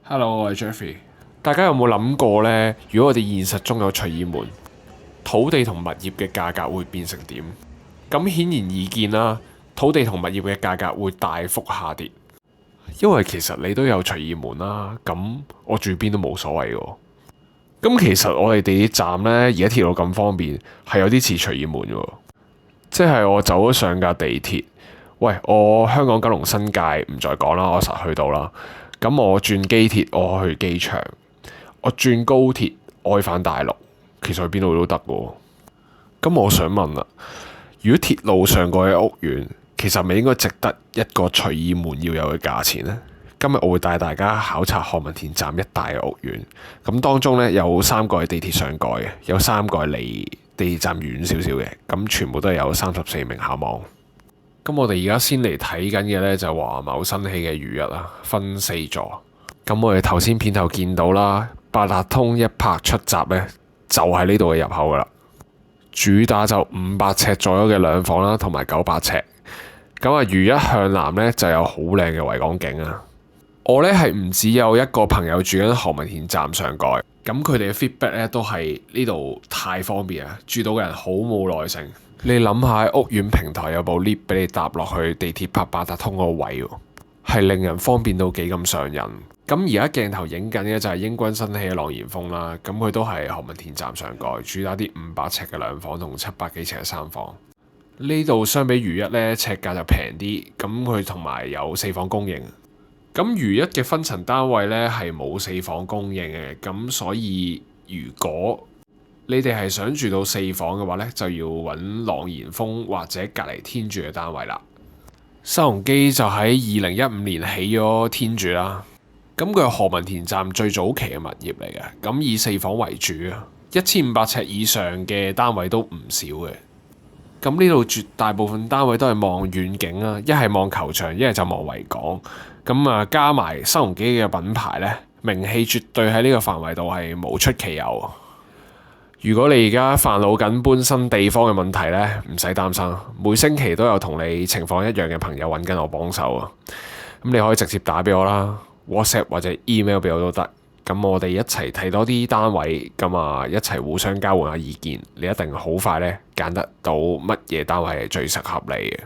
Hello，我係 Jeffrey。大家有冇諗過呢？如果我哋現實中有隨意門，土地同物業嘅價格會變成點？咁顯然易見啦，土地同物業嘅價格會大幅下跌，因為其實你都有隨意門啦。咁我住邊都冇所謂嘅。咁其實我哋地鐵站呢，而家鐵路咁方便，係有啲似隨意門嘅。即係我走咗上架地鐵，喂，我香港九龍新界唔再講啦，我實去到啦。咁我轉機鐵，我去機場；我轉高鐵，我去返大陸。其實去邊度都得喎。咁我想問啦，如果鐵路上蓋嘅屋苑，其實咪應該值得一個隨意門要有嘅價錢呢？今日我會帶大家考察何文田站一帶嘅屋苑。咁當中呢，有3個係地鐵上蓋嘅，有3個係離地鐵站遠少少嘅。咁全部都係有34名校網。咁我哋而家先嚟睇緊嘅呢，就係華懋新起嘅如一啦，分4座。咁我哋頭先片頭見到啦，八達通一拍出閘呢，就係呢度嘅入口噶啦。主打就500尺左右嘅兩房啦，同埋900尺。咁啊，如一向南呢，就有好靚嘅維港景啊。我呢係唔只有一個朋友住緊何文田站上蓋，咁佢哋嘅 feedback 呢都係呢度太方便啊，住到嘅人好冇耐性。你諗下，屋苑平台有部 lift 俾你搭落去地鐵拍八達通個位喎，係令人方便到幾咁上癮。咁而家鏡頭影緊嘅就係英軍新起嘅浪言峰啦，咁佢都係何文田站上蓋，主打啲500尺嘅兩房同700幾尺嘅3房。呢度相比如一呢，尺價就平啲，咁佢同埋有4房供應。咁如一嘅分層單位呢，係冇4房供應嘅，咁所以如果你哋係想住到4房嘅話呢，就要揾浪言峰或者隔離天柱嘅單位啦。新鴻基就喺2015年起咗天柱啦，咁佢係何文田站最早期嘅物業嚟嘅，咁以4房為主啊，1500尺以上嘅單位都唔少嘅。咁呢度絕大部分單位都係望遠景啦，一係望球場，一係就望維港。咁啊，加埋新鴻基嘅品牌呢，名氣絕對喺呢個範圍度係無出其右。如果你而家煩惱緊搬新地方嘅問題呢，唔使擔心，每星期都有同你情況一樣嘅朋友揾緊我幫手啊。咁你可以直接打俾我啦， WhatsApp 或者 email 俾我都得。咁我哋一齊睇多啲單位，咁啊一齊互相交換下意見，你一定好快呢揀得到乜嘢單位係最適合你嘅。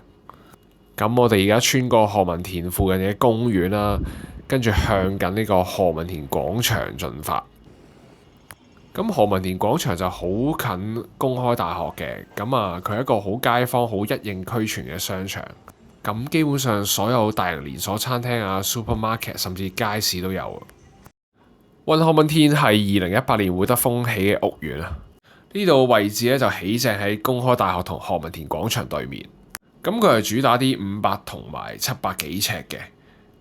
咁我哋而家穿過何文田附近嘅公園啦，跟住向緊呢個何文田廣場進發。咁何文田廣場就好近公開大學嘅，咁啊佢係一個好街坊、好一應俱全嘅商場。咁基本上所有大型連鎖餐廳啊、supermarket 甚至街市都有。運何文田係2018年會德豐起嘅屋苑啊，呢度位置咧就起正喺公開大學同何文田廣場對面。咁佢係主打啲500同埋700幾尺嘅。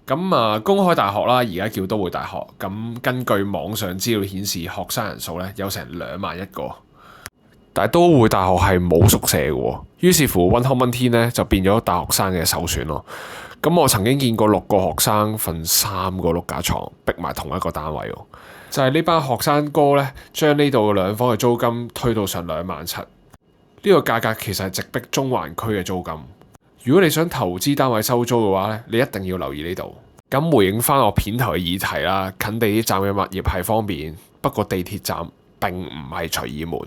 咁啊，公開大學啦，而家叫都會大學。咁根據網上資料顯示，學生人數咧有成2萬1個。但係都會大學係冇宿舍嘅喎，於是乎運何文田咧就變咗大學生嘅首選咯。咁我曾經見過6個學生瞓3個碌架床，逼埋同一個單位喎。就係呢班學生哥咧，將呢度嘅兩房嘅租金推到上2萬7。呢個價格其實係直逼中環區嘅租金。如果你想投資單位收租嘅話咧，你一定要留意呢度。咁回應翻我片頭嘅議題啦，近地鐵站嘅物業係方便，不過地鐵站並唔係隨意門，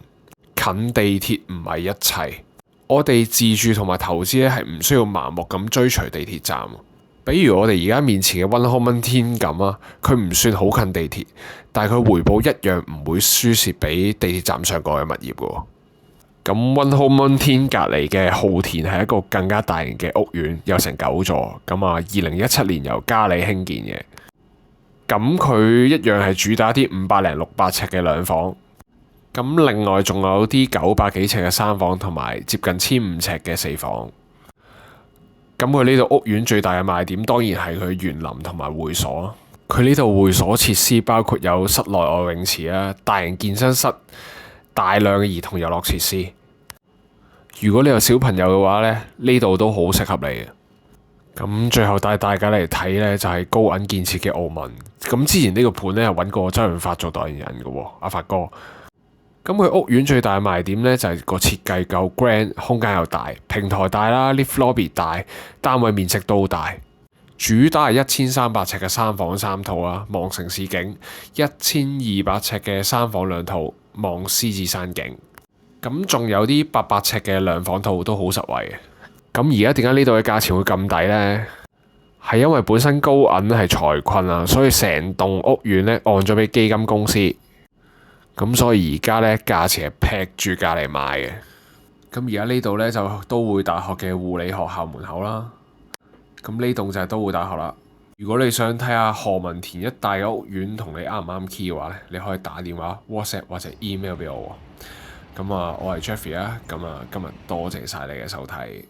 近地鐵唔係一切。我哋自住同埋投資咧係唔需要盲目咁追隨地鐵站。比如我哋而家面前嘅運何文田咁啊，佢唔算好近地鐵，但係佢回報一樣唔會輸蝕俾地鐵站上蓋嘅物業嘅。咁運何文田隔離嘅浩田係一個更加大型嘅屋苑，有成9座。咁啊，2017年由嘉里興建嘅。咁佢一樣係主打啲500零600尺嘅兩房。咁另外仲有啲900幾尺嘅3房，同埋接近1500尺嘅4房。咁佢呢度屋苑最大嘅賣點當然係佢園林同埋會所。佢呢度會所設施包括有室內外泳池啦、大型健身室、大量嘅兒童遊樂設施。如果你有小朋友嘅話咧，呢度都好適合你嘅。咁最後帶大家嚟睇呢，就係高銀建設嘅澳文。咁之前呢個盤呢，係揾過周潤發做代言人嘅喎，阿發哥。咁佢屋苑最大嘅賣點呢，就係個設計夠 grand，空間又大，平台大啦，lift lobby 大，單位面積都大。主打係1300尺嘅3房3套啊，望城市景；1200尺嘅3房2套，望獅子山景。咁仲有啲800尺嘅2房套都好實惠嘅。咁而家點解呢度嘅價錢會咁抵呢？係因為本身高銀係財困啊，所以成棟屋苑咧按咗俾基金公司。咁所以而家咧價錢係劈住價嚟賣嘅。咁而家呢度咧就都會大學嘅護理學校門口啦。咁呢棟就係都會大學啦。如果你想睇下何文田一帶嘅屋苑同你啱唔啱 key 嘅話咧，你可以打電話 WhatsApp 或者 email 俾我。咁啊，我係 Jeffrey 啊。咁啊，今日多謝晒你嘅收睇。